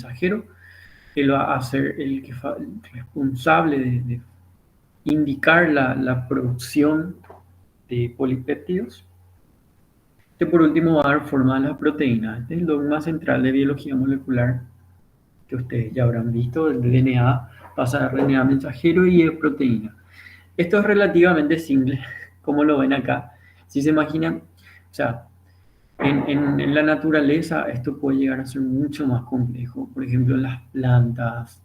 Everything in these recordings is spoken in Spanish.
mensajero. Él va a ser el responsable de indicar la producción de polipéptidos. Este por último va a dar forma a las proteínas. Este es el dogma central de biología molecular que ustedes ya habrán visto. El DNA pasa a RNA mensajero y es proteína. Esto es relativamente simple, como lo ven acá. Si se imaginan, o sea, en la naturaleza esto puede llegar a ser mucho más complejo. Por ejemplo, en las plantas,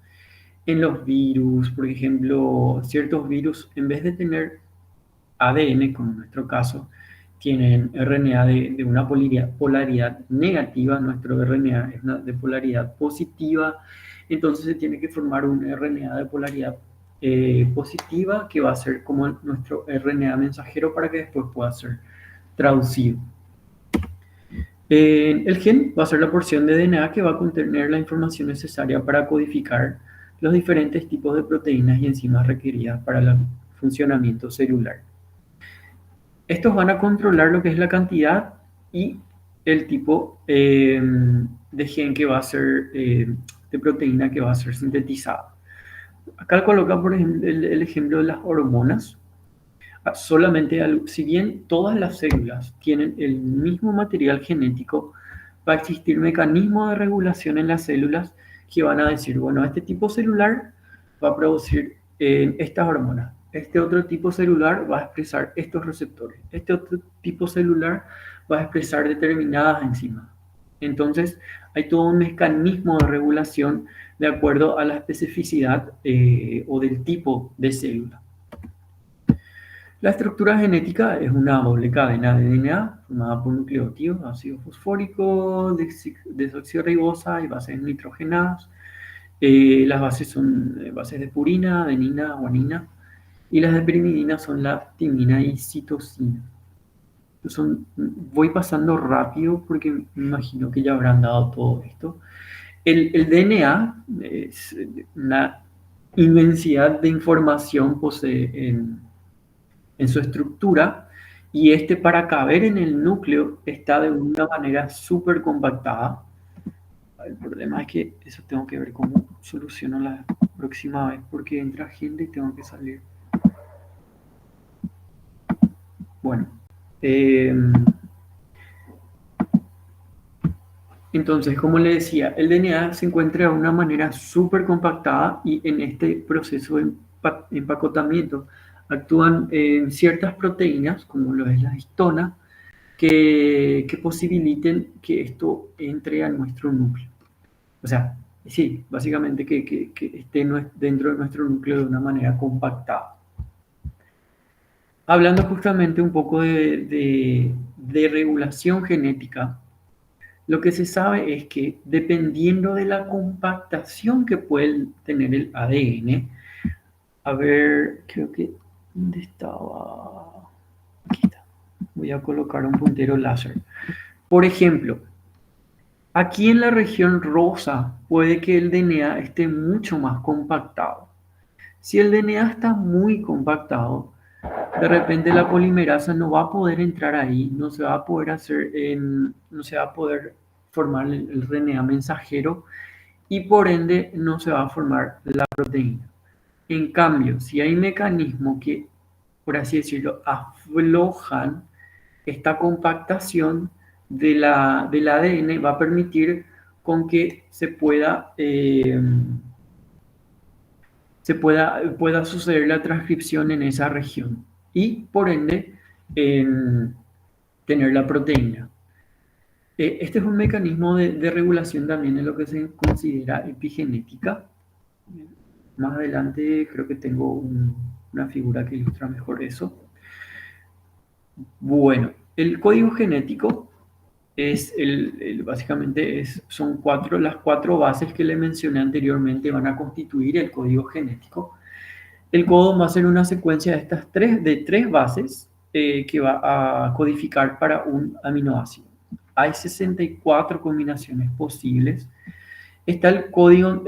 en los virus, por ejemplo, ciertos virus, en vez de tener ADN, como en nuestro caso, tienen RNA de una polaridad negativa, nuestro RNA es de polaridad positiva, entonces se tiene que formar un RNA de polaridad positiva que va a ser como nuestro RNA mensajero para que después pueda ser traducido. El gen va a ser la porción de DNA que va a contener la información necesaria para codificar los diferentes tipos de proteínas y enzimas requeridas para el funcionamiento celular. Estos van a controlar lo que es la cantidad y el tipo de gen que va a ser, de proteína que va a ser sintetizada. Acá coloca, por ejemplo, el ejemplo de las hormonas. Solamente, si bien todas las células tienen el mismo material genético, va a existir mecanismos de regulación en las células que van a decir, bueno, este tipo celular va a producir estas hormonas. Este otro tipo celular va a expresar estos receptores. Este otro tipo celular va a expresar determinadas enzimas. Entonces, hay todo un mecanismo de regulación de acuerdo a la especificidad o del tipo de célula. La estructura genética es una doble cadena de DNA formada por nucleótidos, ácido fosfórico, desoxirribosa y bases nitrogenadas. Las bases son bases de purina, adenina, guanina, y las de pirimidina son la timina y citosina. Voy pasando rápido porque me imagino que ya habrán dado todo esto. El DNA es una inmensidad de información posee en su estructura, y este, para caber en el núcleo, está de una manera súper compactada. El problema es que eso tengo que ver cómo soluciono la próxima vez, porque entra gente y tengo que salir. Bueno, entonces, como le decía, el DNA se encuentra de una manera súper compactada, y en este proceso de empacotamiento actúan ciertas proteínas, como lo es la histona, que posibiliten que esto entre a nuestro núcleo. O sea, sí, básicamente que esté dentro de nuestro núcleo de una manera compactada. Hablando justamente un poco de regulación genética, lo que se sabe es que dependiendo de la compactación que puede tener el ADN, a ver, creo que, ¿dónde estaba? Aquí está. Voy a colocar un puntero láser. Por ejemplo, aquí en la región rosa puede que el DNA esté mucho más compactado. Si el DNA está muy compactado, de repente la polimerasa no va a poder entrar ahí, no se va a poder no se va a poder formar el RNA mensajero, y por ende no se va a formar la proteína. En cambio, si hay mecanismos que, por así decirlo, aflojan esta compactación del ADN, va a permitir con que pueda suceder la transcripción en esa región, y por ende tener la proteína. Este es un mecanismo de regulación también en lo que se considera epigenética. Más adelante creo que tengo una figura que ilustra mejor eso. Bueno, el código genético es básicamente son las cuatro bases que le mencioné anteriormente, van a constituir el código genético. El código va a ser una secuencia de tres bases que va a codificar para un aminoácido. Hay 64 combinaciones posibles. Está el códon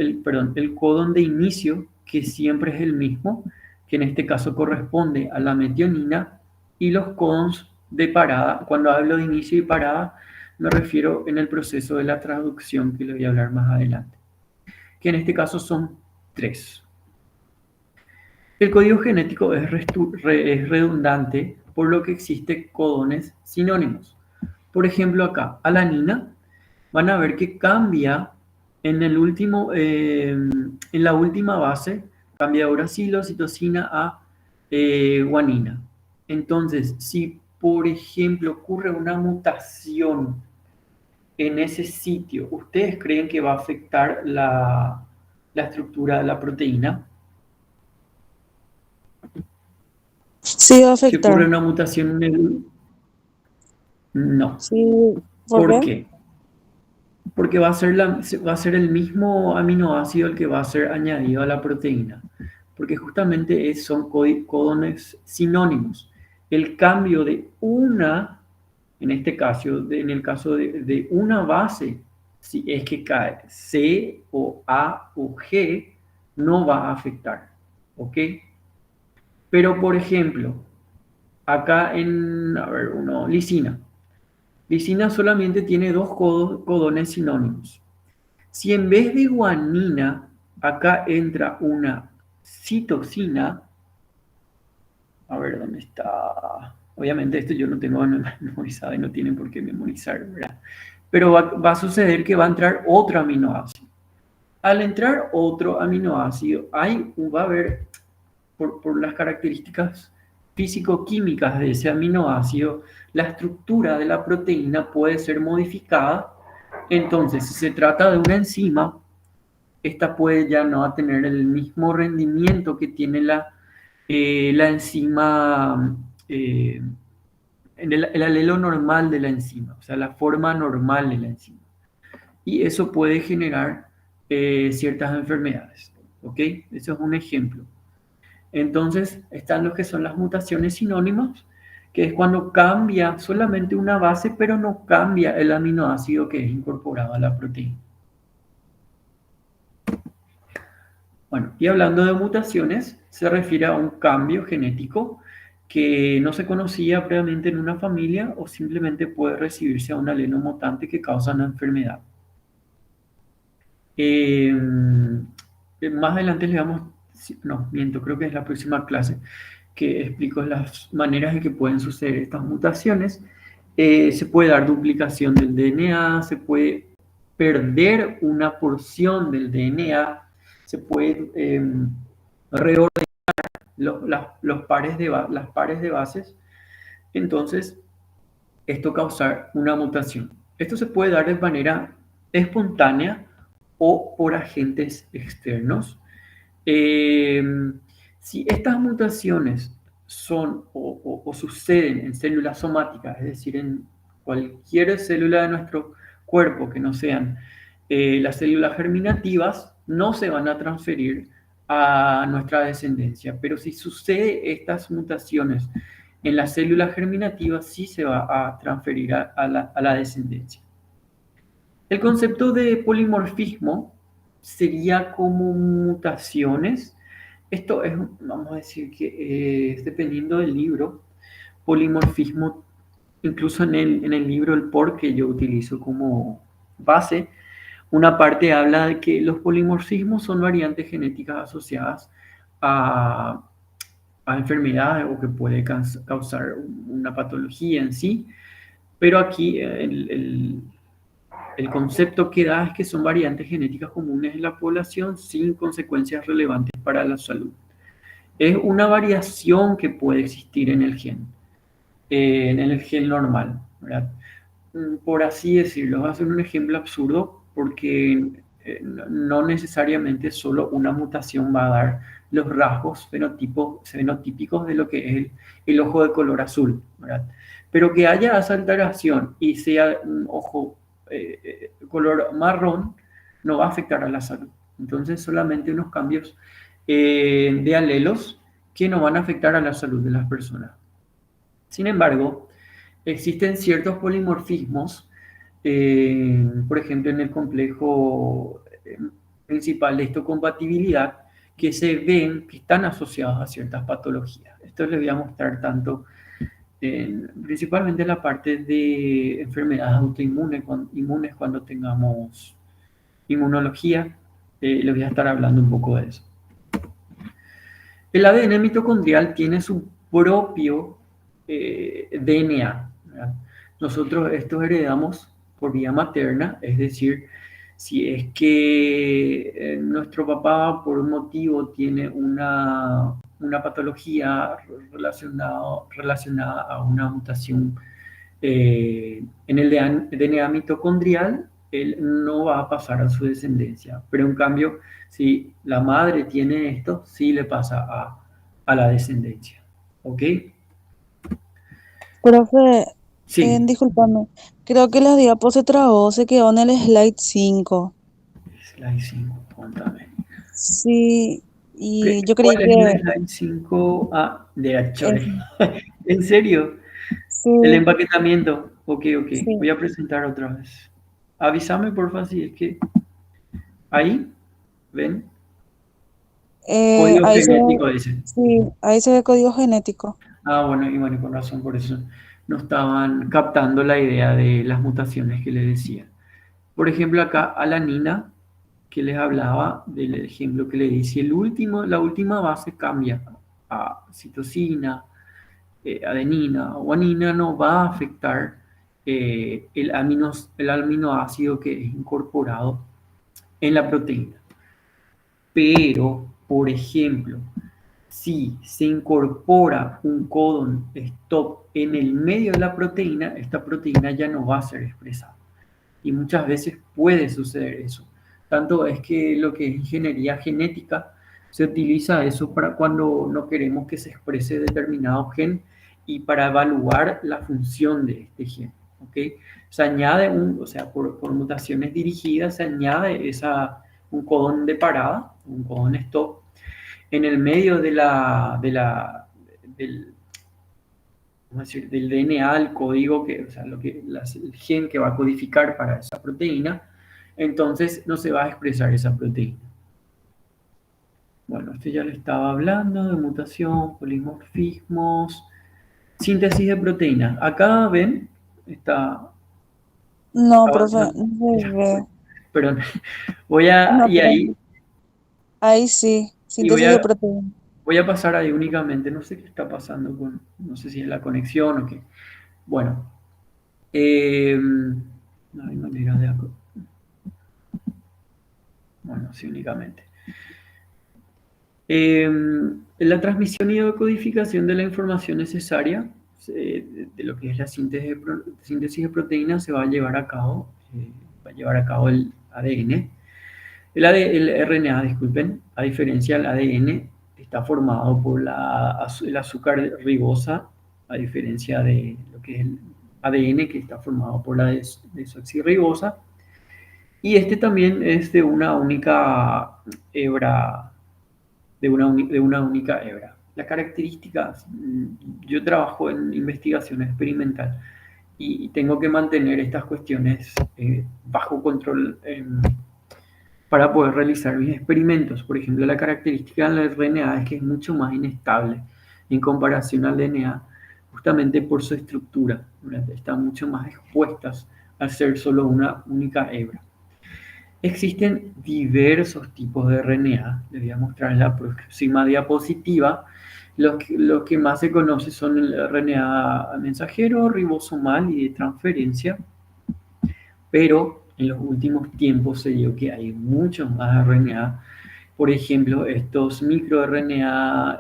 de inicio, que siempre es el mismo, que en este caso corresponde a la metionina, y los códons de parada. Cuando hablo de inicio y parada, me refiero en el proceso de la traducción, que le voy a hablar más adelante. que en este caso son 3. El código genético es redundante, por lo que existen codones sinónimos. Por ejemplo, acá, alanina, van a ver que cambia en la última base, cambia de uracilo, citosina a guanina. Entonces, si por ejemplo ocurre una mutación en ese sitio, ¿ustedes creen que va a afectar la estructura de la proteína? Sí va a Si ocurre afectar. una mutación en el... No. Sí, ¿por ¿Por qué? qué? Porque va a ser el mismo aminoácido el que va a ser añadido a la proteína. Porque justamente son codones sinónimos. El cambio de una, en este caso, en el caso de una base, si es que cae C o A o G, no va a afectar. ¿Ok? Pero, por ejemplo, acá a ver, lisina. Lisina solamente tiene dos codones sinónimos. Si en vez de guanina, acá entra una citosina, a ver dónde está. Obviamente esto yo no tengo memorizado y no tienen por qué memorizar, ¿verdad? Pero va a suceder que va a entrar otro aminoácido. Al entrar otro aminoácido, va a haber, por las características físico-químicas de ese aminoácido, la estructura de la proteína puede ser modificada. Entonces, si se trata de una enzima, esta puede ya no tener el mismo rendimiento que tiene la enzima, el alelo normal de la enzima, o sea, la forma normal de la enzima. Y eso puede generar ciertas enfermedades. ¿Ok? Eso es un ejemplo. Entonces, están los que son las mutaciones sinónimas, que es cuando cambia solamente una base, pero no cambia el aminoácido que es incorporado a la proteína. Bueno, y hablando de mutaciones, se refiere a un cambio genético que no se conocía previamente en una familia o simplemente puede recibirse a un alelo mutante que causa una enfermedad. Eh, Más adelante le damos, no, miento, creo que es la próxima clase que explico las maneras en que pueden suceder estas mutaciones. Se puede dar duplicación del DNA, se puede perder una porción del DNA, se puede reordenar las pares de bases, entonces esto causar una mutación. Esto se puede dar de manera espontánea o por agentes externos. Eh, si estas mutaciones son o suceden en células somáticas, es decir, en cualquier célula de nuestro cuerpo que no sean las células germinativas, no se van a transferir a nuestra descendencia. Pero si sucede estas mutaciones en las células germinativas, sí se va a transferir a la descendencia. El concepto de polimorfismo sería como mutaciones. Esto es, vamos a decir que dependiendo del libro, polimorfismo, incluso en el libro El Por, que yo utilizo como base, una parte habla de que los polimorfismos son variantes genéticas asociadas a, a enfermedades o que puede causar una patología en sí, pero aquí el concepto que da es que son variantes genéticas comunes en la población sin consecuencias relevantes para la salud. Es una variación que puede existir en el gen normal, ¿verdad? Por así decirlo, va a ser un ejemplo absurdo porque no necesariamente solo una mutación va a dar los rasgos fenotípicos de lo que es el ojo de color azul, ¿verdad? Pero que haya esa alteración y sea un ojo color marrón, no va a afectar a la salud. Entonces, solamente unos cambios de alelos que no van a afectar a la salud de las personas. Sin embargo, existen ciertos polimorfismos, por ejemplo, en el complejo principal de histocompatibilidad, que se ven que están asociados a ciertas patologías. Esto les voy a mostrar principalmente en la parte de enfermedades autoinmunes inmunes cuando tengamos inmunología. Les voy a estar hablando un poco de eso. El ADN mitocondrial tiene su propio DNA, ¿verdad? Nosotros estos heredamos por vía materna, es decir, si es que nuestro papá por un motivo tiene una patología relacionada a una mutación en el DNA mitocondrial, él no va a pasar a su descendencia. Pero en cambio, si la madre tiene esto, sí le pasa a la descendencia. ¿Ok? Profe, Sí. discúlpame, creo que la diapo se trabó, se quedó en el slide 5. Slide 5, contame. Sí, y yo ¿Cuál creí es la que slide 5? Ah, de es, Achore. ¿En serio? sí, El empaquetamiento. Ok, ok. Voy sí. a presentar otra vez. Avísame, porfa, si es que ahí, ven, código Ahí se ve, genético dice. sí, ahí se ve código genético. Ah, bueno, y bueno, con razón, por eso no estaban captando la idea de las mutaciones que les decía. Por ejemplo, acá a la Nina, que les hablaba del ejemplo que le di, si la última base cambia a citosina, adenina o guanina, no va a afectar el aminoácido que es incorporado en la proteína. Pero, por ejemplo, si se incorpora un codón stop en el medio de la proteína, esta proteína ya no va a ser expresada. Y muchas veces puede suceder eso. Tanto es que lo que es ingeniería genética se utiliza eso para cuando no queremos que se exprese determinado gen y para evaluar la función de este gen. ¿Ok? Se añade o sea, por mutaciones dirigidas, se añade un codón de parada, un codón stop, en el medio del, vamos a decir, del DNA, el código, o sea, el gen que va a codificar para esa proteína, entonces no se va a expresar esa proteína. Bueno, esto ya le estaba hablando de mutación, polimorfismos, síntesis de proteínas. Acá ven, está No, profe, avanzando. no se ve. Perdón, No, y pero ahí, ahí sí, y voy síntesis de a, proteína. voy a pasar ahí únicamente, no sé qué está pasando no sé si es la conexión o qué. Bueno, no hay manera de... Bueno, sí, únicamente. La transmisión y decodificación de la información necesaria de lo que es la síntesis de proteínas se va a llevar a cabo, va a llevar a cabo el ADN. El RNA, disculpen, a diferencia del ADN, está formado por el azúcar ribosa, a diferencia de lo que es el ADN, que está formado por la desoxirribosa. Y este también es de una única hebra, de una única hebra. Las características, yo trabajo en investigación experimental y tengo que mantener estas cuestiones bajo control para poder realizar mis experimentos. Por ejemplo, la característica del RNA es que es mucho más inestable en comparación al DNA, justamente por su estructura, ¿verdad? Están mucho más expuestas a ser solo una única hebra. Existen diversos tipos de RNA. Les voy a mostrar en la próxima diapositiva. Los que más se conocen son el RNA mensajero, ribosomal y de transferencia, pero en los últimos tiempos se dio que hay muchos más RNA. Por ejemplo, estos microRNA,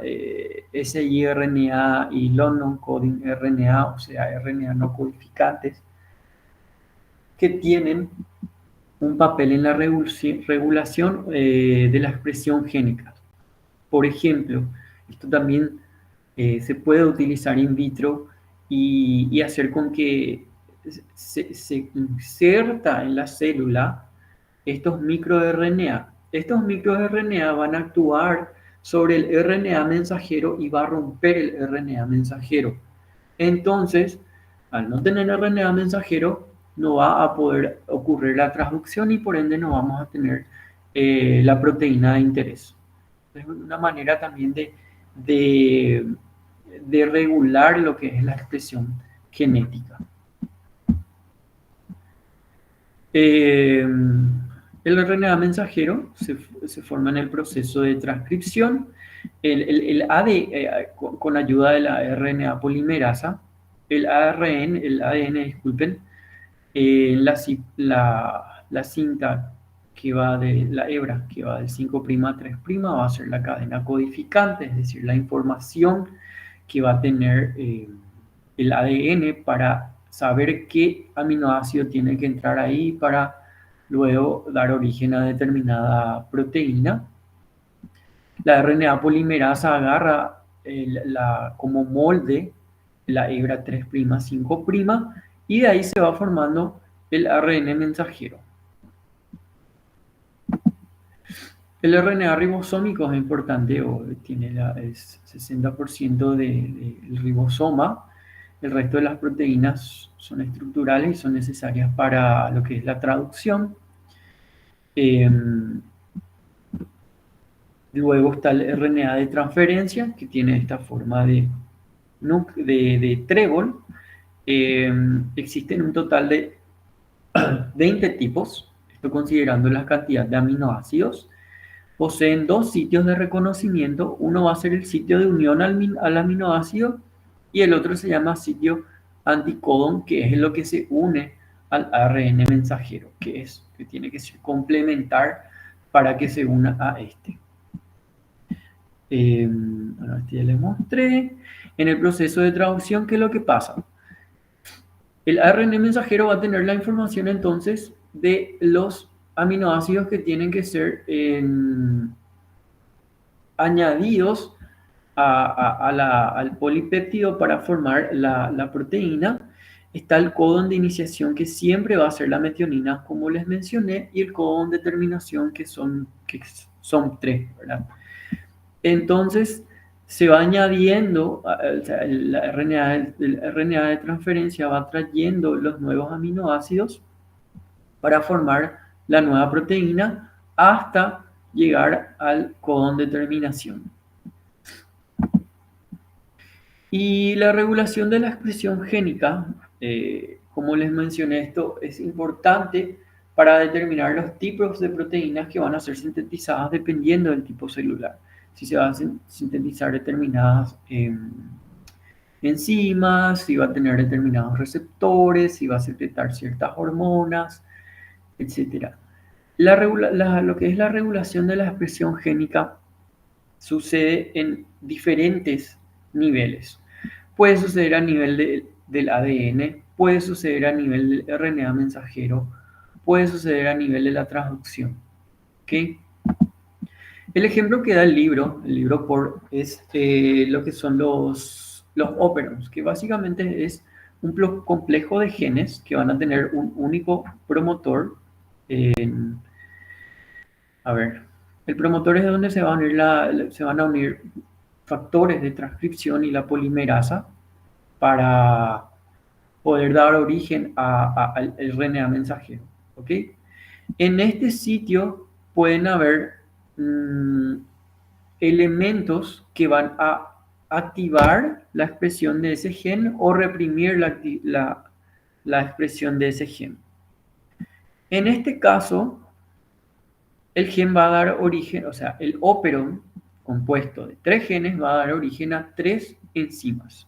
siRNA y long non-coding RNA, o sea, RNA no codificantes, que tienen un papel en la regulación de la expresión génica. Por ejemplo, esto también se puede utilizar in vitro y hacer con que se inserta en la célula estos microRNA. Estos microRNA van a actuar sobre el RNA mensajero y va a romper el RNA mensajero. Entonces, al no tener RNA mensajero, no va a poder ocurrir la transducción y por ende no vamos a tener la proteína de interés. Es una manera también de, de regular lo que es la expresión genética. Eh, El RNA mensajero se forma en el proceso de transcripción. El con ayuda de la RNA polimerasa, el ARN, el ADN, disculpen, la cinta que va de la hebra, que va del 5' a 3' va a ser la cadena codificante, es decir, la información que va a tener el ADN para saber qué aminoácido tiene que entrar ahí para luego dar origen a determinada proteína. La RNA polimerasa agarra como molde la hebra 3', 5', y de ahí se va formando el ARN mensajero. El RNA ribosómico es importante, tiene es 60% del ribosoma. El resto de las proteínas son estructurales y son necesarias para lo que es la traducción. Luego está el RNA de transferencia, que tiene esta forma de trébol. Existen un total de 20 tipos, esto considerando la cantidad de aminoácidos. Poseen dos sitios de reconocimiento. Uno va a ser el sitio de unión al aminoácido y el otro se llama sitio anticodón, que es lo que se une al ARN mensajero, que tiene que complementar para que se una a este. Bueno, este ya les mostré. En el proceso de traducción, ¿qué es lo que pasa? El ARN mensajero va a tener la información entonces de los aminoácidos que tienen que ser añadidos al polipéptido para formar la proteína. Está el codón de iniciación, que siempre va a ser la metionina, como les mencioné, y el codón de terminación, que son 3, ¿verdad? Entonces, se va añadiendo, o sea, el RNA de transferencia va trayendo los nuevos aminoácidos para formar la nueva proteína hasta llegar al codón de terminación. Y la regulación de la expresión génica, como les mencioné, esto es importante para determinar los tipos de proteínas que van a ser sintetizadas dependiendo del tipo celular. Si se van a sintetizar determinadas enzimas, si va a tener determinados receptores, si va a secretar ciertas hormonas, etc. Lo que es la regulación de la expresión génica sucede en diferentes niveles. Puede suceder a nivel del ADN, puede suceder a nivel del RNA mensajero, puede suceder a nivel de la transducción. ¿Okay? El ejemplo que da el libro es lo que son los óperos, que básicamente es un complejo de genes que van a tener un único promotor. A ver, el promotor es donde se van a unir factores de transcripción y la polimerasa para poder dar origen al RNA mensajero. ¿Ok? En este sitio pueden haber elementos que van a activar la expresión de ese gen o reprimir la expresión de ese gen. En este caso, el gen va a dar origen, o sea, el óperon compuesto de 3 genes va a dar origen a 3 enzimas.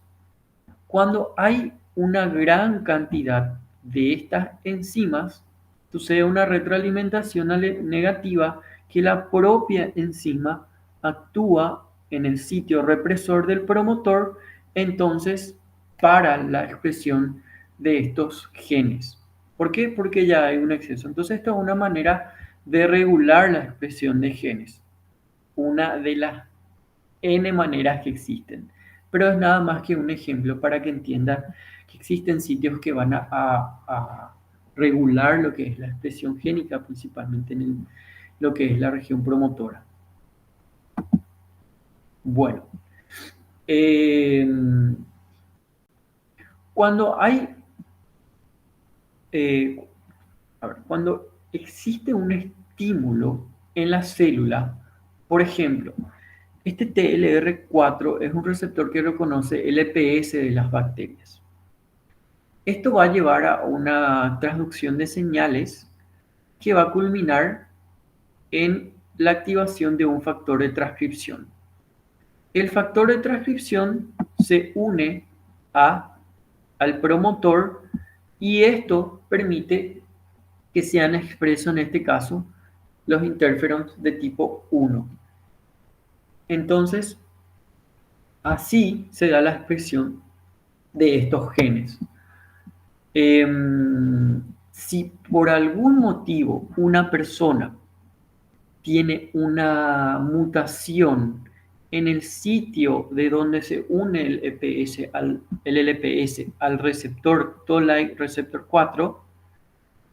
Cuando hay una gran cantidad de estas enzimas, sucede una retroalimentación negativa, que la propia enzima actúa en el sitio represor del promotor, entonces para la expresión de estos genes. ¿Por qué? Porque ya hay un exceso. Entonces esto es una manera de regular la expresión de genes. Una de las N maneras que existen. Pero es nada más que un ejemplo para que entiendan que existen sitios que van a regular lo que es la expresión génica, principalmente en lo que es la región promotora. Bueno, cuando cuando existe un estímulo en la célula, por ejemplo, este TLR4 es un receptor que reconoce el EPS de las bacterias. Esto va a llevar a una transducción de señales que va a culminar en la activación de un factor de transcripción. El factor de transcripción se une al promotor y esto permite que sean expresos en este caso los interferons de tipo 1. Entonces, así se da la expresión de estos genes. Si por algún motivo una persona tiene una mutación en el sitio de donde se une el LPS al receptor Toll-like receptor 4,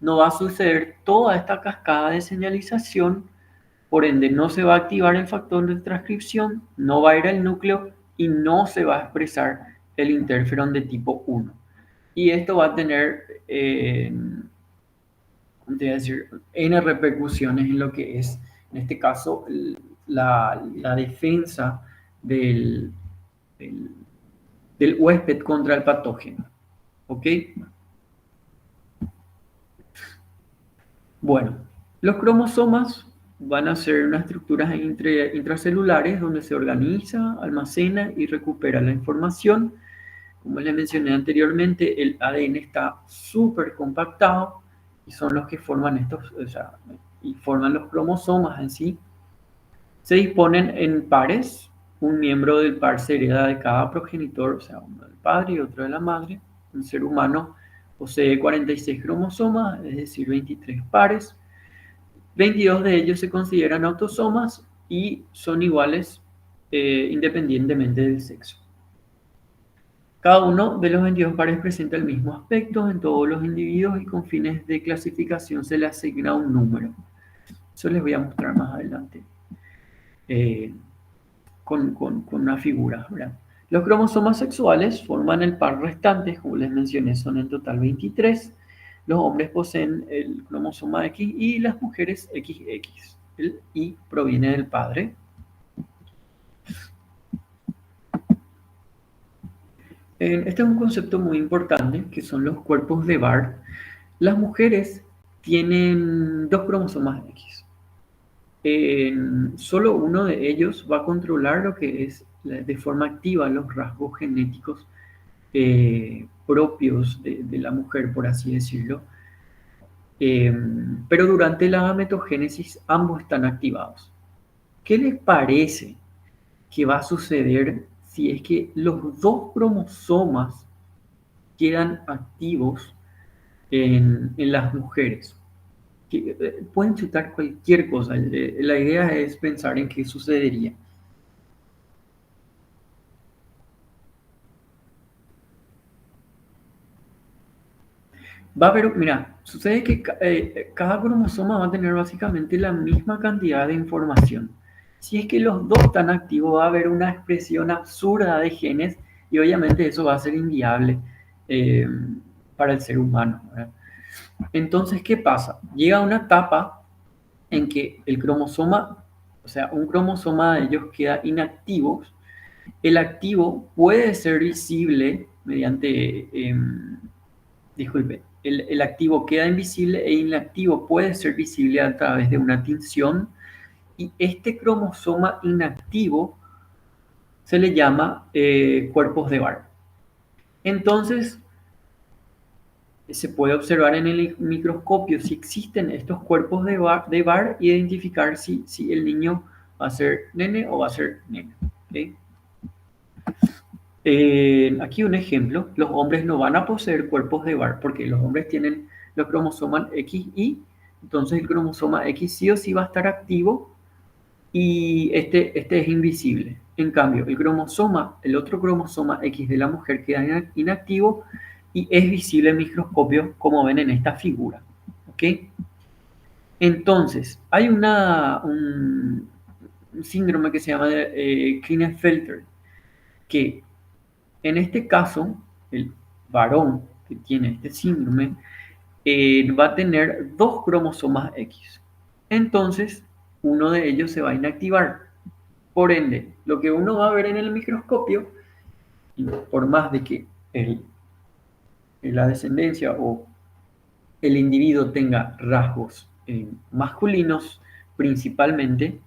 no va a suceder toda esta cascada de señalización, por ende no se va a activar el factor de transcripción, no va a ir al núcleo y no se va a expresar el interferón de tipo 1. Y esto va a tener, ¿cómo te voy a decir? N repercusiones en lo que es, en este caso, la defensa del, del, del huésped contra el patógeno. ¿Ok? Bueno, los cromosomas van a ser unas estructuras intracelulares donde se organiza, almacena y recupera la información. Como les mencioné anteriormente, el ADN está súper compactado y son los que forman estos, o sea, y forman los cromosomas en sí. Se disponen en pares, un miembro del par se hereda de cada progenitor, o sea, uno del padre y otro de la madre. Un ser humano posee 46 cromosomas, es decir, 23 pares. 22 de ellos se consideran autosomas y son iguales independientemente del sexo. Cada uno de los 22 pares presenta el mismo aspecto en todos los individuos y con fines de clasificación se le asigna un número. Eso les voy a mostrar más adelante con una figura, ¿verdad? Los cromosomas sexuales forman el par restante, como les mencioné, son en total 23. Los hombres poseen el cromosoma X y las mujeres XX. El Y proviene del padre. Este es un concepto muy importante, que son los cuerpos de Barr. Las mujeres tienen dos cromosomas X. Solo uno de ellos va a controlar lo que es de forma activa los rasgos genéticos propios de la mujer, por así decirlo. Pero durante la gametogénesis ambos están activados. ¿Qué les parece que va a suceder si es que los dos cromosomas quedan activos en las mujeres? Pueden chutar cualquier cosa. La idea es pensar en qué sucedería. Va a haber, mira, sucede que cada cromosoma va a tener básicamente la misma cantidad de información. Si es que los dos están activos, va a haber una expresión absurda de genes y obviamente eso va a ser inviable para el ser humano, ¿verdad? Entonces, ¿qué pasa? Llega una etapa en que el cromosoma, o sea, un cromosoma de ellos queda inactivo. El activo puede ser visible mediante, disculpe, el activo queda invisible e inactivo puede ser visible a través de una tinción y este cromosoma inactivo se le llama cuerpos de Barr. Entonces, se puede observar en el microscopio si existen estos cuerpos de Barr y identificar si el niño va a ser nene o va a ser nena. ¿Okay? Aquí un ejemplo, los hombres no van a poseer cuerpos de Barr porque los hombres tienen los cromosomas XY, entonces el cromosoma X sí o sí va a estar activo y este es invisible. En cambio, el otro cromosoma X de la mujer queda inactivo y es visible en microscopio como ven en esta figura. ¿Ok? Entonces, hay un síndrome que se llama Klinefelter, que en este caso, el varón que tiene este síndrome va a tener dos cromosomas X. Entonces, uno de ellos se va a inactivar. Por ende, lo que uno va a ver en el microscopio, y por más de que la descendencia o el individuo tenga rasgos masculinos, principalmente,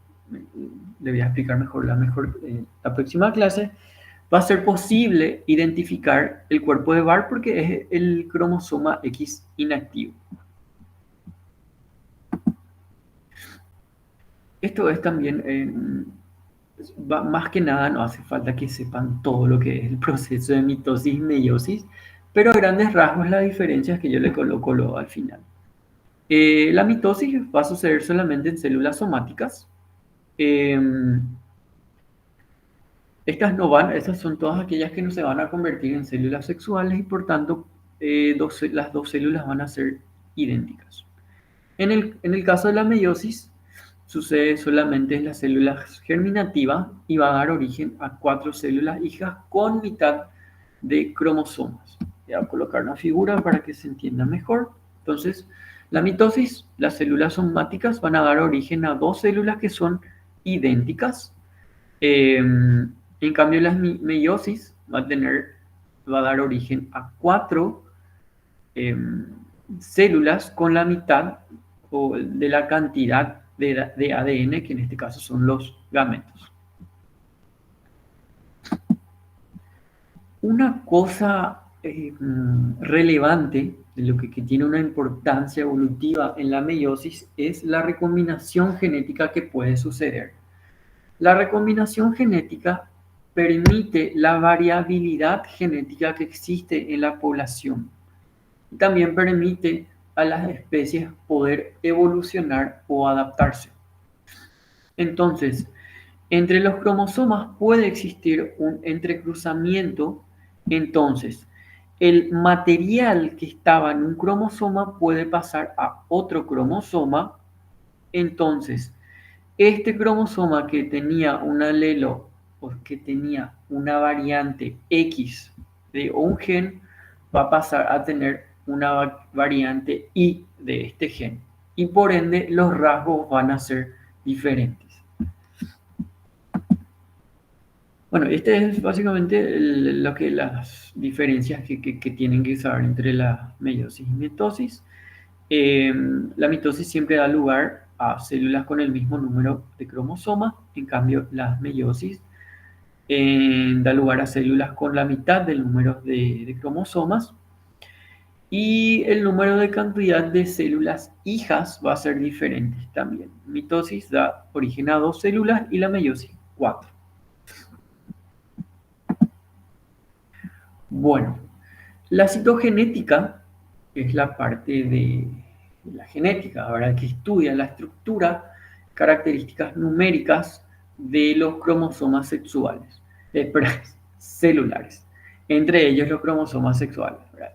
le voy a explicar mejor la próxima clase, va a ser posible identificar el cuerpo de Barr porque es el cromosoma X inactivo. Esto es también, más que nada no hace falta que sepan todo lo que es el proceso de mitosis y meiosis, pero a grandes rasgos la diferencia es que yo le coloco lo al final. La mitosis va a suceder solamente en células somáticas. Estas son todas aquellas que no se van a convertir en células sexuales y por tanto las dos células van a ser idénticas. En el caso de la meiosis, sucede solamente en las células germinativas y va a dar origen a 4 células hijas con mitad de cromosomas. Voy a colocar una figura para que se entienda mejor. Entonces, la mitosis, las células somáticas van a dar origen a 2 células que son idénticas. En cambio, la meiosis va a dar origen a 4 células con la mitad o de la cantidad de ADN, que en este caso son los gametos. Una cosa relevante, de lo que tiene una importancia evolutiva en la meiosis, es la recombinación genética que puede suceder. La recombinación genética permite la variabilidad genética que existe en la población. También permite a las especies poder evolucionar o adaptarse. Entonces, entre los cromosomas puede existir un entrecruzamiento. Entonces, el material que estaba en un cromosoma puede pasar a otro cromosoma. Entonces, este cromosoma que tenía un alelo o que tenía una variante X de un gen va a pasar a tener una variante Y de este gen. Y por ende los rasgos van a ser diferentes. Bueno, este es básicamente las diferencias que tienen que saber entre la meiosis y mitosis. La mitosis siempre da lugar a células con el mismo número de cromosomas, en cambio la meiosis da lugar a células con la mitad del número de cromosomas, y el número de cantidad de células hijas va a ser diferente también. Mitosis da origen a 2 células y la meiosis 4. Bueno, la citogenética es la parte de la genética, ahora que estudia la estructura, características numéricas de los cromosomas sexuales, celulares, entre ellos los cromosomas sexuales, ¿verdad?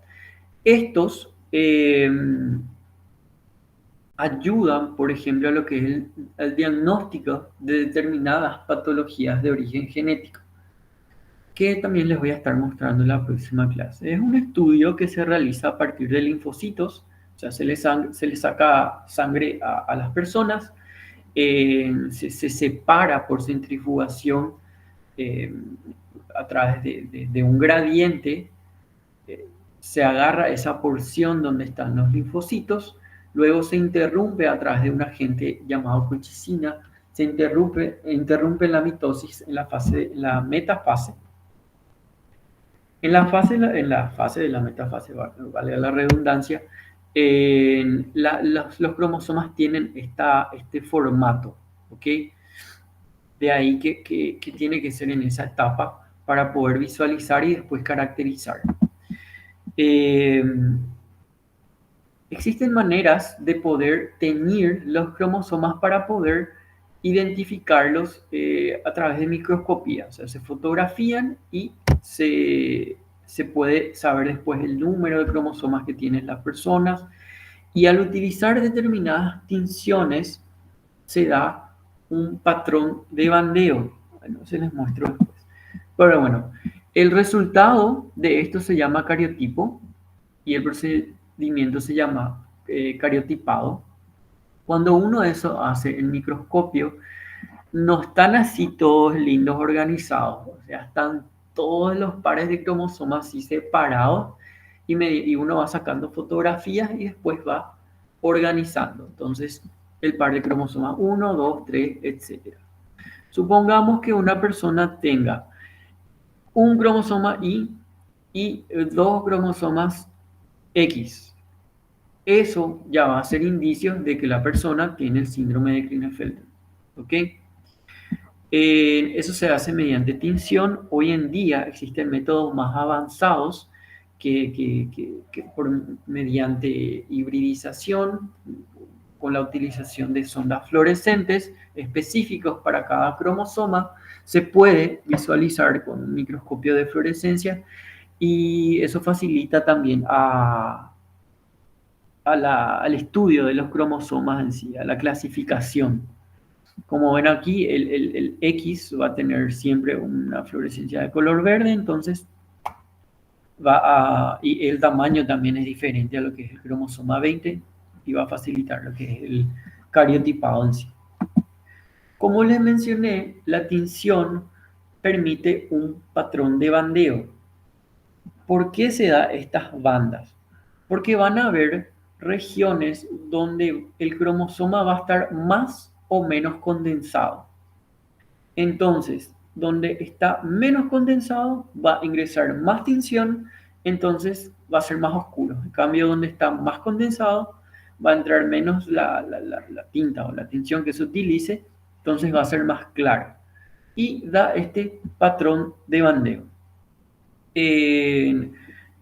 Estos ayudan, por ejemplo, a lo que es el diagnóstico de determinadas patologías de origen genético, que también les voy a estar mostrando en la próxima clase. Es un estudio que se realiza a partir de linfocitos, o sea, se les saca sangre a las personas, se separa por centrifugación a través de un gradiente, se agarra esa porción donde están los linfocitos, luego se interrumpe a través de un agente llamado colchicina, se interrumpe la mitosis en la metafase. En la fase de la metafase, vale la redundancia, los cromosomas tienen este formato, ¿ok? De ahí que tiene que ser en esa etapa para poder visualizar y después caracterizar. Existen maneras de poder teñir los cromosomas para poder identificarlos a través de microscopía. O sea, se fotografían y se puede saber después el número de cromosomas que tienen las personas. Y al utilizar determinadas tinciones se da un patrón de bandeo. Bueno, se les muestro después. Pero bueno, el resultado de esto se llama cariotipo y el procedimiento se llama cariotipado. Cuando uno eso hace en microscopio, no están así todos lindos organizados, o sea, están todos los pares de cromosomas así separados y uno va sacando fotografías y después va organizando. Entonces, el par de cromosomas 1, 2, 3, etc. Supongamos que una persona tenga un cromosoma y dos cromosomas X. Eso ya va a ser indicio de que la persona tiene el síndrome de Klinefelter. ¿Ok? Eso se hace mediante tinción. Hoy en día existen métodos más avanzados mediante hibridización, con la utilización de sondas fluorescentes específicos para cada cromosoma, se puede visualizar con un microscopio de fluorescencia y eso facilita también al estudio de los cromosomas en sí, a la clasificación. Como ven aquí, el X va a tener siempre una fluorescencia de color verde, entonces y el tamaño también es diferente a lo que es el cromosoma 20 y va a facilitar lo que es el cariotipado en sí. Como les mencioné, la tinción permite un patrón de bandeo. ¿Por qué se da estas bandas? Porque van a haber regiones donde el cromosoma va a estar más o menos condensado. Entonces, donde está menos condensado va a ingresar más tinción, entonces va a ser más oscuro. En cambio, donde está más condensado va a entrar menos la tinta o la tinción que se utilice, entonces va a ser más claro. Y da este patrón de bandeo.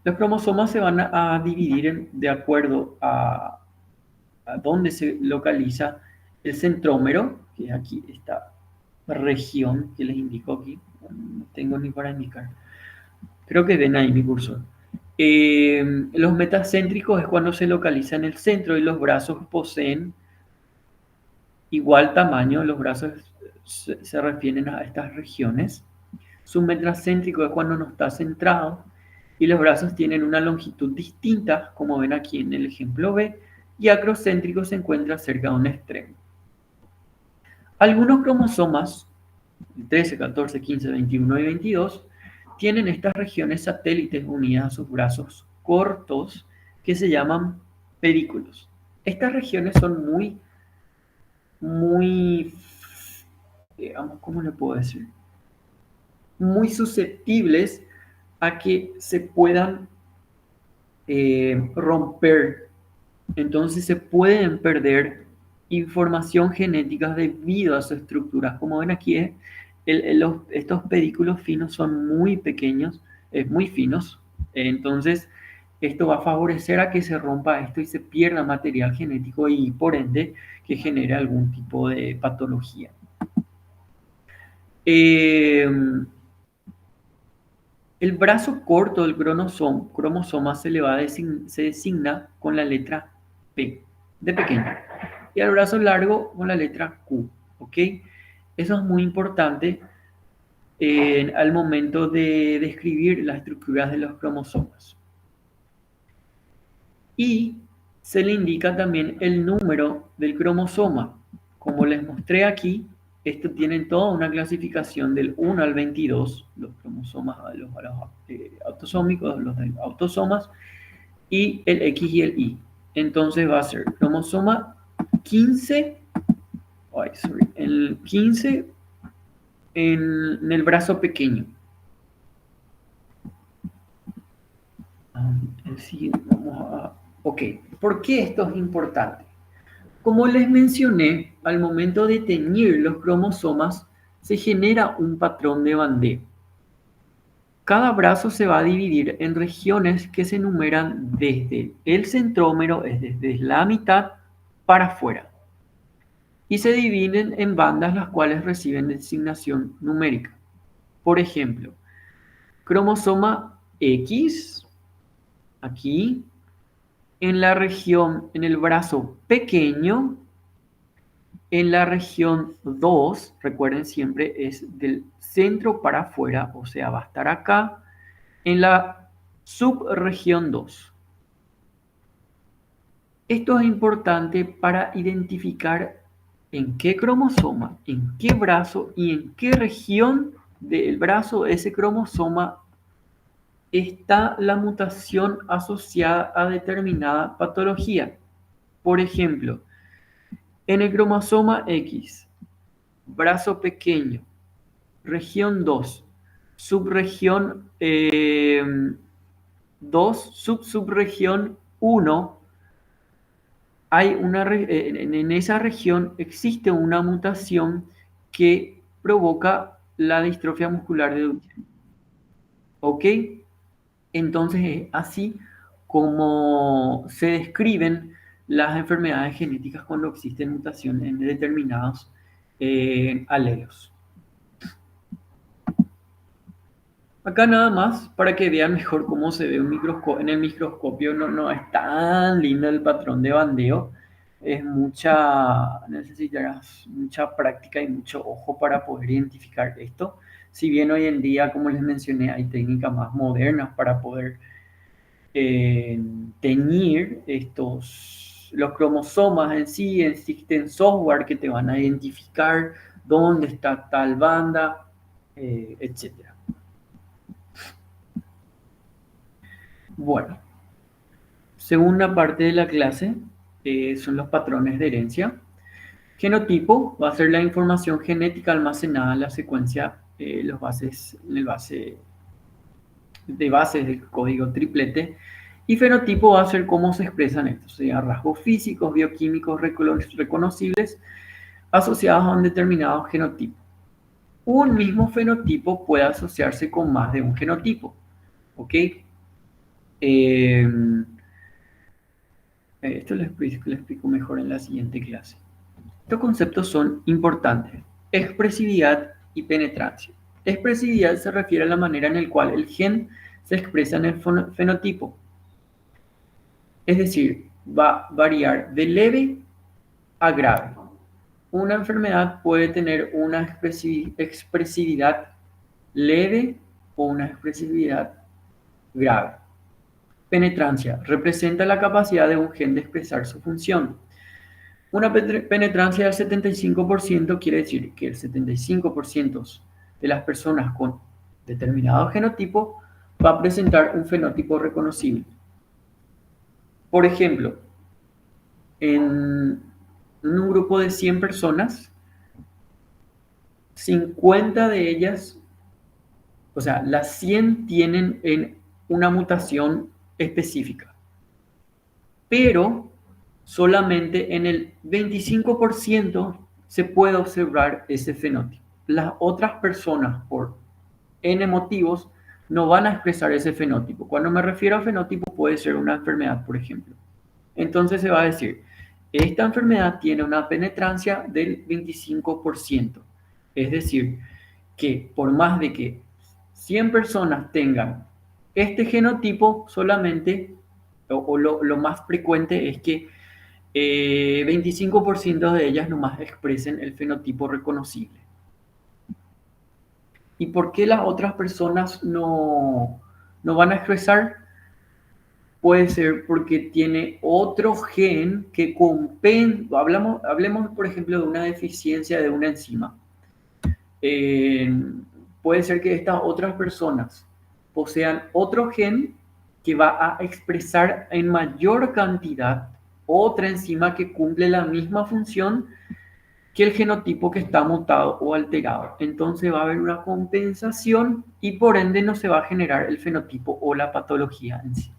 Los cromosomas se van a dividir de acuerdo a dónde se localiza el centrómero, que es aquí esta región que les indico aquí. No tengo ni para indicar. Creo que ven ahí mi cursor. Los metacéntricos es cuando se localiza en el centro y los brazos poseen igual tamaño. Los brazos se refieren a estas regiones. Submetracéntrico es cuando no está centrado y los brazos tienen una longitud distinta, como ven aquí en el ejemplo B, y acrocéntrico se encuentra cerca de un extremo. Algunos cromosomas, 13, 14, 15, 21 y 22, tienen estas regiones satélites unidas a sus brazos cortos que se llaman pedículos. Estas regiones son muy, digamos, ¿cómo le puedo decir? Muy susceptibles a que se puedan romper. Entonces se pueden perder información genética debido a su estructura. Como ven aquí, estos pedículos finos son muy pequeños, muy finos. Entonces esto va a favorecer a que se rompa esto y se pierda material genético y por ende que genere algún tipo de patología. El brazo corto del cromosoma se designa con la letra P, de pequeño, y el brazo largo con la letra Q, ¿ok? Eso es muy importante al momento de describir las estructuras de los cromosomas. Y se le indica también el número del cromosoma. Como les mostré aquí, esto tienen toda una clasificación del 1 al 22, los cromosomas, los autosómicos, los autosomas, y el X y el Y. Entonces va a ser cromosoma 15, el 15 en el brazo pequeño. El siguiente, ok, ¿por qué esto es importante? Como les mencioné, al momento de teñir los cromosomas, se genera un patrón de bandeo. Cada brazo se va a dividir en regiones que se enumeran desde el centrómero, es desde la mitad para afuera. Y se dividen en bandas las cuales reciben designación numérica. Por ejemplo, cromosoma X, aquí, en la región, en el brazo pequeño, en la región 2, recuerden siempre, es del centro para afuera, o sea, va a estar acá, en la subregión 2. Esto es importante para identificar en qué cromosoma, en qué brazo y en qué región del brazo de ese cromosoma está la mutación asociada a determinada patología. Por ejemplo, En el cromosoma X, brazo pequeño, región 2, subregión 2, subregión 1, en esa región existe una mutación que provoca la distrofia muscular de Duchenne. ¿Ok? Entonces es así como se describen las enfermedades genéticas cuando existen mutaciones en determinados alelos. Acá nada más para que vean mejor cómo se ve en el microscopio. No es tan lindo el patrón de bandeo. Necesitarás mucha práctica y mucho ojo para poder identificar esto. Si bien hoy en día, como les mencioné, hay técnicas más modernas para poder eh, teñir los cromosomas en sí, existen software que te van a identificar dónde está tal banda, etcétera. Bueno, segunda parte de la clase son los patrones de herencia. Genotipo va a ser la información genética almacenada en la secuencia, de bases del código triplete. Y fenotipo va a ser cómo se expresan estos, o sea, rasgos físicos, bioquímicos reconocibles asociados a un determinado genotipo. Un mismo fenotipo puede asociarse con más de un genotipo. ¿Ok? Esto lo explico mejor en la siguiente clase. Estos conceptos son importantes: expresividad y penetrancia. Expresividad se refiere a la manera en la cual el gen se expresa en el fenotipo. Es decir, va a variar de leve a grave. Una enfermedad puede tener una expresividad leve o una expresividad grave. Penetrancia representa la capacidad de un gen de expresar su función. Una penetrancia del 75% quiere decir que el 75% de las personas con determinado genotipo va a presentar un fenotipo reconocible. Por ejemplo, en un grupo de 100 personas, 50 de ellas, o sea, las 100 tienen una mutación específica, pero solamente en el 25% se puede observar ese fenotipo. Las otras personas, por N motivos, no van a expresar ese fenotipo. Cuando me refiero a fenotipo, puede ser una enfermedad, por ejemplo. Entonces se va a decir, esta enfermedad tiene una penetrancia del 25%. Es decir, que por más de que 100 personas tengan este genotipo, solamente, lo más frecuente es que 25% de ellas nomás expresen el fenotipo reconocible. ¿Y por qué las otras personas no van a expresar? Puede ser porque tiene otro gen que compensa. Hablemos, por ejemplo, de una deficiencia de una enzima. Eh, Puede ser que estas otras personas posean otro gen que va a expresar en mayor cantidad otra enzima que cumple la misma función que el genotipo que está mutado o alterado. Entonces va a haber una compensación y por ende no se va a generar el fenotipo o la patología en sí.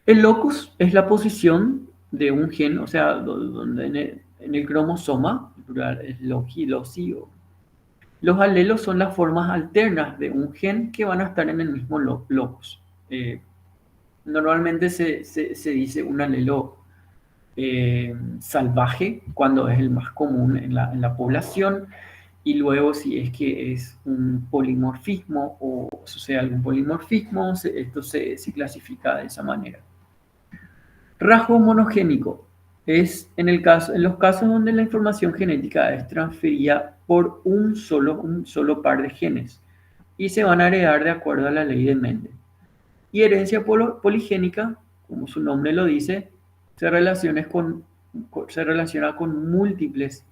El locus es la posición de un gen, o sea, donde en el cromosoma, el plural es loci, loci. Los alelos son las formas alternas de un gen que van a estar en el mismo locus. Normalmente se dice un alelo salvaje cuando es el más común en la población, y luego si es que es un polimorfismo o sucede algún polimorfismo, esto se clasifica de esa manera. Rasgo monogénico es en los casos donde la información genética es transferida por un solo par de genes y se van a heredar de acuerdo a la ley de Mendel. Y herencia poligénica, como su nombre lo dice, se relaciona con múltiples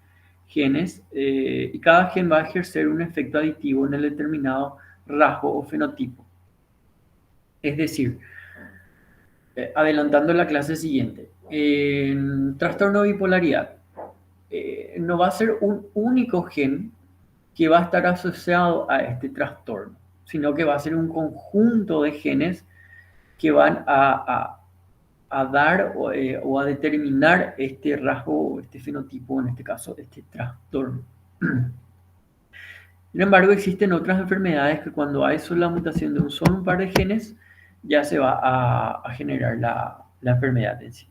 genes, y cada gen va a ejercer un efecto aditivo en el determinado rasgo o fenotipo. Es decir, adelantando la clase siguiente, En trastorno de bipolaridad, no va a ser un único gen que va a estar asociado a este trastorno, sino que va a ser un conjunto de genes que van a dar o a determinar este rasgo, este fenotipo, en este caso, este trastorno. Sin embargo, existen otras enfermedades que cuando hay solo la mutación de un solo par de genes, ya se va a generar la enfermedad en sí.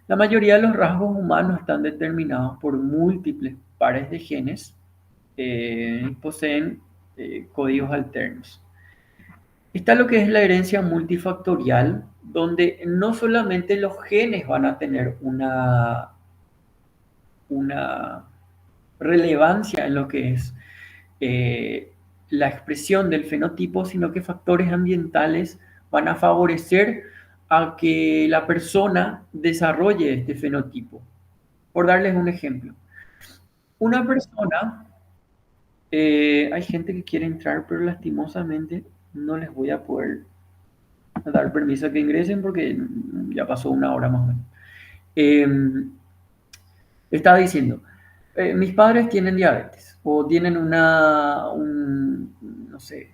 La mayoría de los rasgos humanos están determinados por múltiples pares de genes y poseen códigos alternos. Está lo que es la herencia multifactorial, donde no solamente los genes van a tener una relevancia en lo que es eh, la expresión del fenotipo, sino que factores ambientales van a favorecer a que la persona desarrolle este fenotipo. Por darles un ejemplo, una persona, hay gente que quiere entrar, pero lastimosamente no les voy a poder dar permiso a que ingresen porque ya pasó una hora más o menos. Eh, Estaba diciendo, mis padres tienen diabetes o tienen no sé,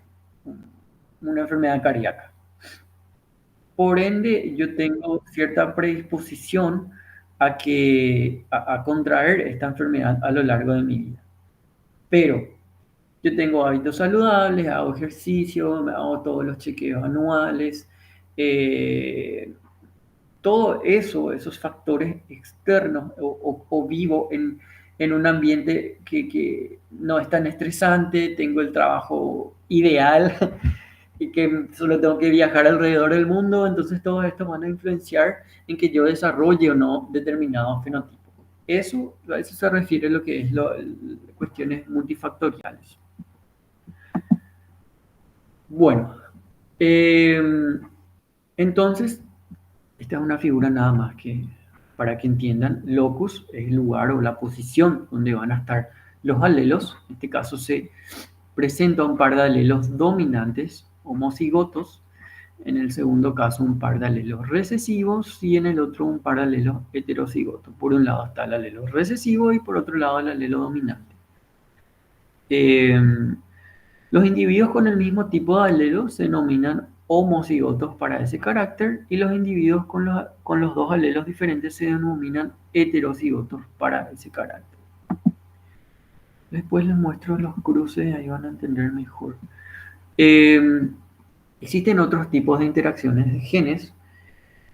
una enfermedad cardíaca. Por ende, yo tengo cierta predisposición a contraer esta enfermedad a lo largo de mi vida. Pero yo tengo hábitos saludables, hago ejercicio, me hago todos los chequeos anuales, eh, todo eso, esos factores externos o vivo en un ambiente que no es tan estresante, tengo el trabajo ideal y que solo tengo que viajar alrededor del mundo, entonces todo esto van a influenciar en que yo desarrolle o no determinado fenotipo. A eso se refiere lo que es cuestiones multifactoriales. Bueno, eh, entonces esta es una figura nada más que para que entiendan, locus es el lugar o la posición donde van a estar los alelos. En este caso se presenta un par de alelos dominantes, homocigotos. En el segundo caso un par de alelos recesivos y en el otro un par de alelos heterocigotos. Por un lado está el alelo recesivo y por otro lado el alelo dominante. Eh, los individuos con el mismo tipo de alelo se denominan homocigotos para ese carácter y los individuos con los dos alelos diferentes se denominan heterocigotos para ese carácter. Después les muestro los cruces, ahí van a entender mejor. Existen otros tipos de interacciones de genes.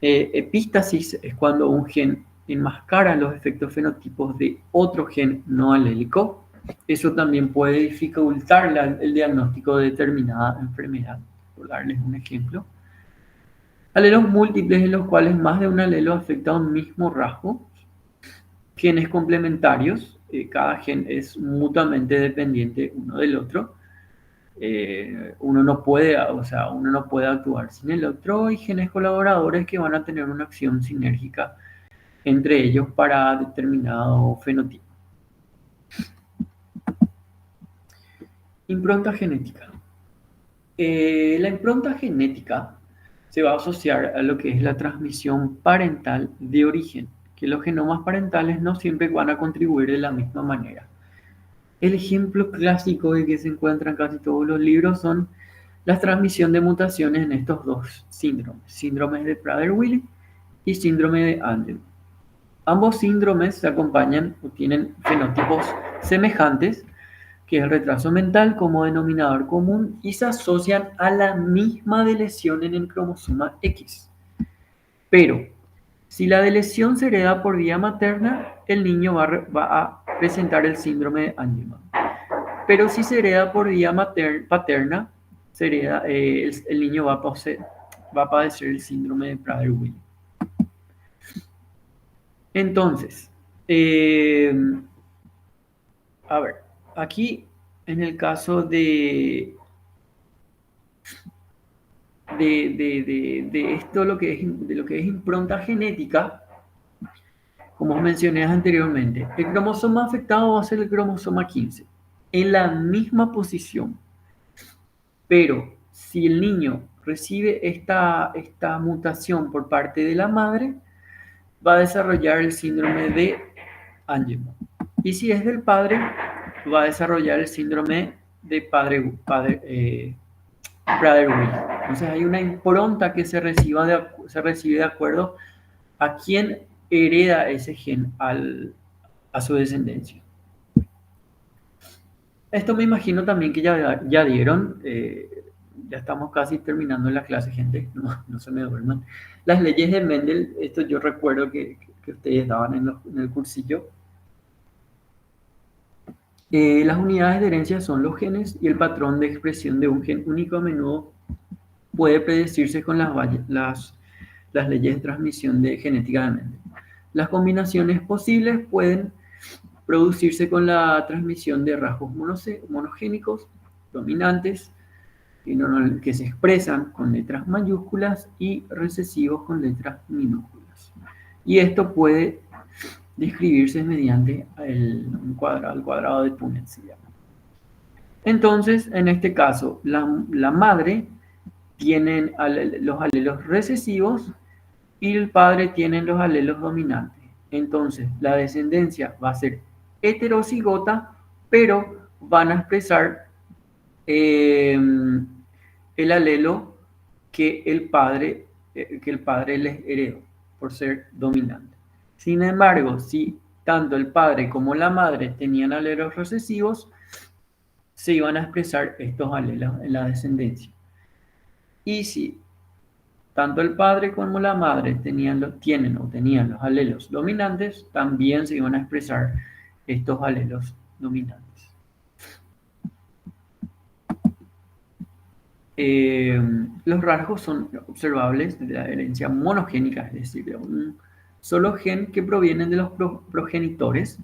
Epístasis es cuando un gen enmascara los efectos fenotipos de otro gen no alélico. Eso también puede dificultar el diagnóstico de determinada enfermedad, por darles un ejemplo. Alelos múltiples en los cuales más de un alelo afecta a un mismo rasgo. Genes complementarios, cada gen es mutuamente dependiente uno del otro. Uno no puede actuar sin el otro, y genes colaboradores que van a tener una acción sinérgica entre ellos para determinado fenotipo. Impronta genética. La impronta genética se va a asociar a lo que es la transmisión parental de origen, que los genomas parentales no siempre van a contribuir de la misma manera. El ejemplo clásico de que se encuentra en casi todos los libros son la transmisión de mutaciones en estos dos síndromes, síndrome de Prader-Willi y síndrome de Angelman. Ambos síndromes se acompañan o tienen fenotipos semejantes, que es el retraso mental como denominador común, y se asocian a la misma deleción en el cromosoma X. Pero si la deleción se hereda por vía materna, el niño va a presentar el síndrome de Angelman. Pero si se hereda por vía paterna, el niño va a padecer el síndrome de Prader-Willi. Entonces, a ver, aquí en el caso de esto, de lo que es impronta genética, como mencioné anteriormente, el cromosoma afectado va a ser el cromosoma 15, en la misma posición. Pero si el niño recibe esta mutación por parte de la madre, va a desarrollar el síndrome de Angelman. Y si es del padre, va a desarrollar el síndrome de Prader-Willi. Entonces hay una impronta que se recibe de acuerdo a quién hereda ese gen a su descendencia. Esto me imagino también que ya dieron, ya estamos casi terminando la clase, gente, no se me duerman. Las leyes de Mendel, esto yo recuerdo que ustedes daban en el cursillo. Las unidades de herencia son los genes y el patrón de expresión de un gen único a menudo puede predecirse con las leyes de transmisión de genética de Mendel. Las combinaciones posibles pueden producirse con la transmisión de rasgos monogénicos dominantes que se expresan con letras mayúsculas y recesivos con letras minúsculas. Y esto puede describirse mediante el cuadrado de Punnett, se llama. Entonces, en este caso, la madre tiene los alelos recesivos y el padre tiene los alelos dominantes. Entonces, la descendencia va a ser heterocigota, pero van a expresar el alelo que el padre les heredó por ser dominante. Sin embargo, si tanto el padre como la madre tenían alelos recesivos, se iban a expresar estos alelos en la descendencia. Y si tanto el padre como la madre tienen los alelos dominantes, también se iban a expresar estos alelos dominantes. Los rasgos son observables de la herencia monogénica, es decir, de un solo gen que provienen de los progenitores.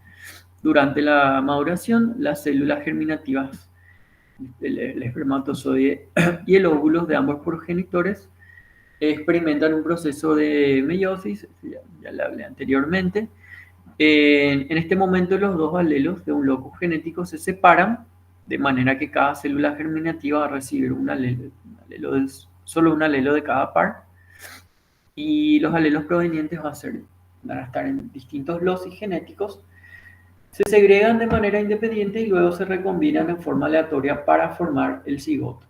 Durante la maduración, las células germinativas, el espermatozoide y el óvulo de ambos progenitores experimentan un proceso de meiosis, ya le hablé anteriormente. En este momento los dos alelos de un locus genético se separan, de manera que cada célula germinativa va a recibir solo un alelo de cada par, y los alelos provenientes van a estar en distintos loci genéticos, se segregan de manera independiente y luego se recombinan en forma aleatoria para formar el cigoto.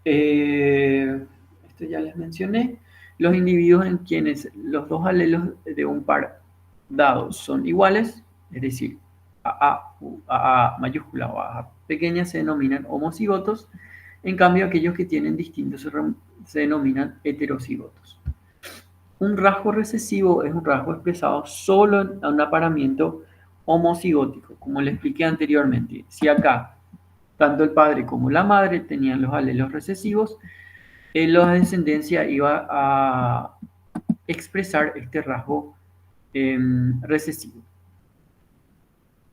Esto ya les mencioné. Los individuos en quienes los dos alelos de un par dados son iguales, es decir, AA mayúscula o AA pequeña, se denominan homocigotos. En cambio, aquellos que tienen distintos se denominan heterocigotos. Un rasgo recesivo es un rasgo expresado solo en un apareamiento homocigótico, como le expliqué anteriormente. Si acá tanto el padre como la madre tenían los alelos recesivos, la descendencia iba a expresar este rasgo recesivo.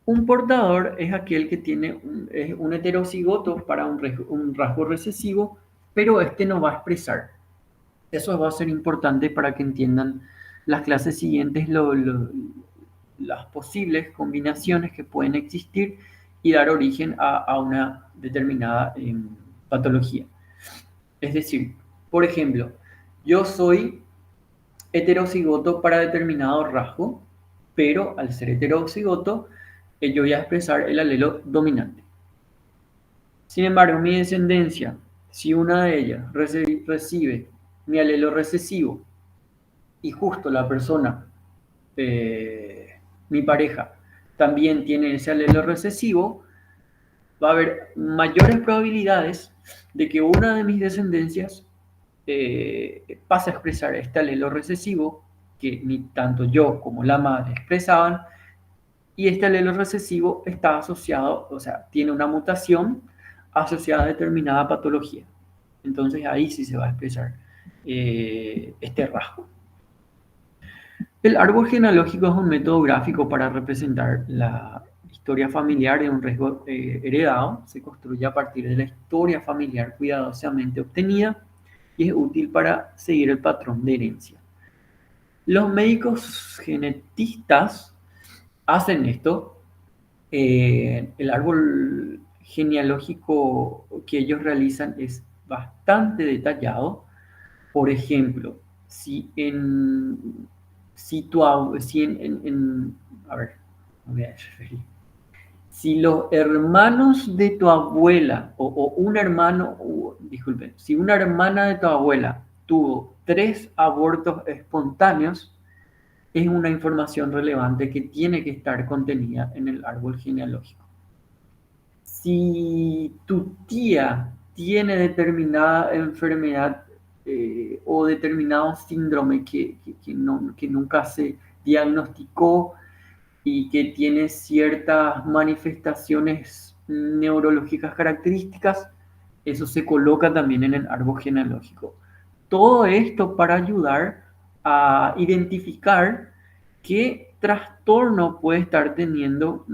Un portador es aquel que tiene un heterocigoto para un rasgo recesivo, pero este no va a expresar. Eso va a ser importante para que entiendan las clases siguientes las posibles combinaciones que pueden existir y dar origen a una determinada patología. Es decir, por ejemplo, yo soy heterocigoto para determinado rasgo, pero al ser heterocigoto, yo voy a expresar el alelo dominante. Sin embargo, mi descendencia, si una de ellas recibe mi alelo recesivo y justo la persona, mi pareja, también tiene ese alelo recesivo, va a haber mayores probabilidades de que una de mis descendencias pase a expresar este alelo recesivo que ni tanto yo como la madre expresaban, y este alelo recesivo está asociado, o sea, tiene una mutación asociada a determinada patología. Entonces ahí sí se va a expresar este rasgo. El árbol genealógico es un método gráfico para representar la historia familiar de un rasgo heredado. Se construye a partir de la historia familiar cuidadosamente obtenida y es útil para seguir el patrón de herencia. Los médicos genetistas hacen esto. El árbol genealógico que ellos realizan es bastante detallado. Por ejemplo, si en, si tu, si a ver, me voy a referir. Si los hermanos de tu abuela, o un hermano, disculpen, si una hermana de tu abuela tuvo 3 abortos espontáneos, es una información relevante que tiene que estar contenida en el árbol genealógico. Si tu tía tiene determinada enfermedad o determinado síndrome que nunca se diagnosticó y que tiene ciertas manifestaciones neurológicas características, eso se coloca también en el árbol genealógico. Todo esto para ayudar a identificar qué trastorno puede estar teniendo,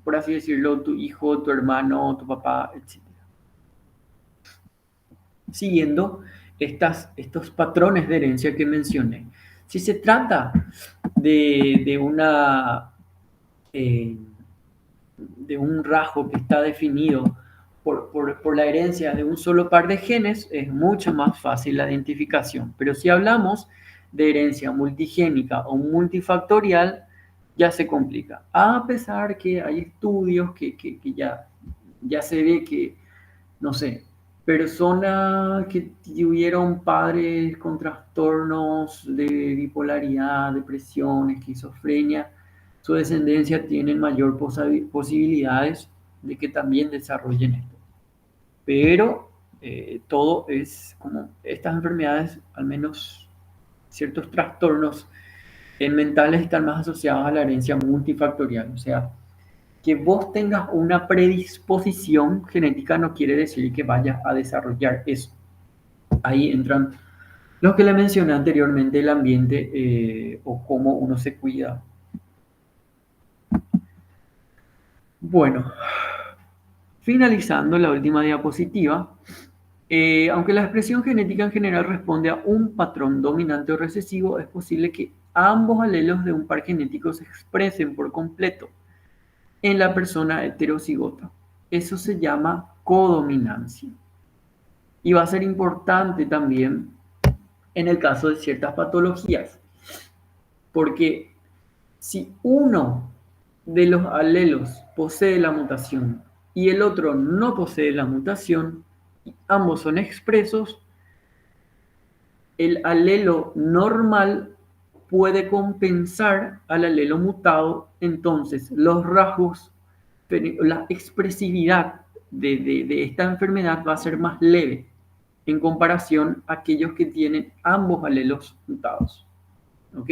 por así decirlo, tu hijo, tu hermano, tu papá, etc. Siguiendo estos patrones de herencia que mencioné. Si se trata de una eh, de un rasgo que está definido por la herencia de un solo par de genes, es mucho más fácil la identificación. Pero si hablamos de herencia multigénica o multifactorial, ya se complica. A pesar que hay estudios que ya se ve que, no sé, personas que tuvieron padres con trastornos de bipolaridad, depresión, esquizofrenia, su descendencia tiene mayor posibilidades de que también desarrollen esto. Pero todo es como estas enfermedades, al menos ciertos trastornos mentales están más asociados a la herencia multifactorial. O sea, que vos tengas una predisposición genética no quiere decir que vayas a desarrollar eso. Ahí entran los que le mencioné anteriormente, el ambiente o cómo uno se cuida. Bueno, finalizando la última diapositiva, aunque la expresión genética en general responde a un patrón dominante o recesivo, es posible que ambos alelos de un par genético se expresen por completo en la persona heterocigota. Eso se llama codominancia. Y va a ser importante también en el caso de ciertas patologías, porque si uno de los alelos posee la mutación y el otro no posee la mutación, y ambos son expresos, el alelo normal puede compensar al alelo mutado, entonces los rasgos, la expresividad de esta enfermedad va a ser más leve en comparación a aquellos que tienen ambos alelos mutados. ¿Ok?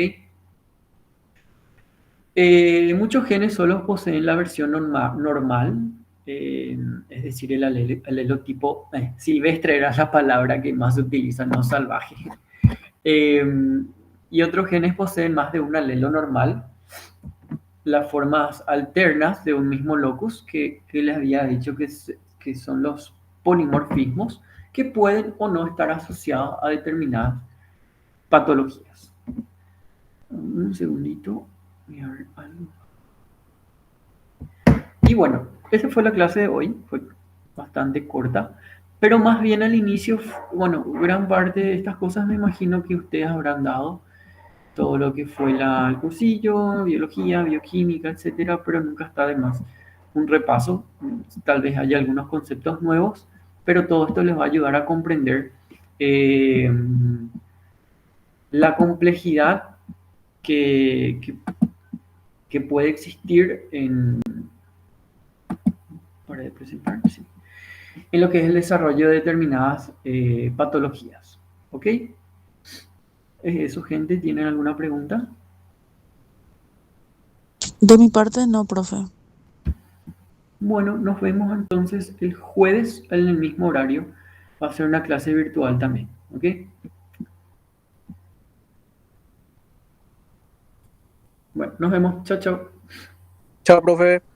Muchos genes solo poseen la versión normal, es decir, el alelo tipo silvestre era la palabra que más se utiliza, no salvaje. Eh, y otros genes poseen más de un alelo normal, las formas alternas de un mismo locus que les había dicho que son los polimorfismos, que pueden o no estar asociados a determinadas patologías. Un segundito, voy a ver algo. Y bueno, esa fue la clase de hoy, fue bastante corta, pero más bien al inicio, bueno, gran parte de estas cosas me imagino que ustedes habrán dado, todo lo que fue el cursillo, biología, bioquímica, etcétera, pero nunca está de más un repaso, tal vez haya algunos conceptos nuevos, pero todo esto les va a ayudar a comprender eh, la complejidad que, que, que puede existir para de presentar, sí, en lo que es el desarrollo de determinadas patologías. ¿Ok? ¿Eso, gente? ¿Tienen alguna pregunta? De mi parte, no, profe. Bueno, nos vemos entonces el jueves en el mismo horario. Va a ser una clase virtual también. ¿Ok? Bueno, nos vemos. Chao, chao. Chao, profe.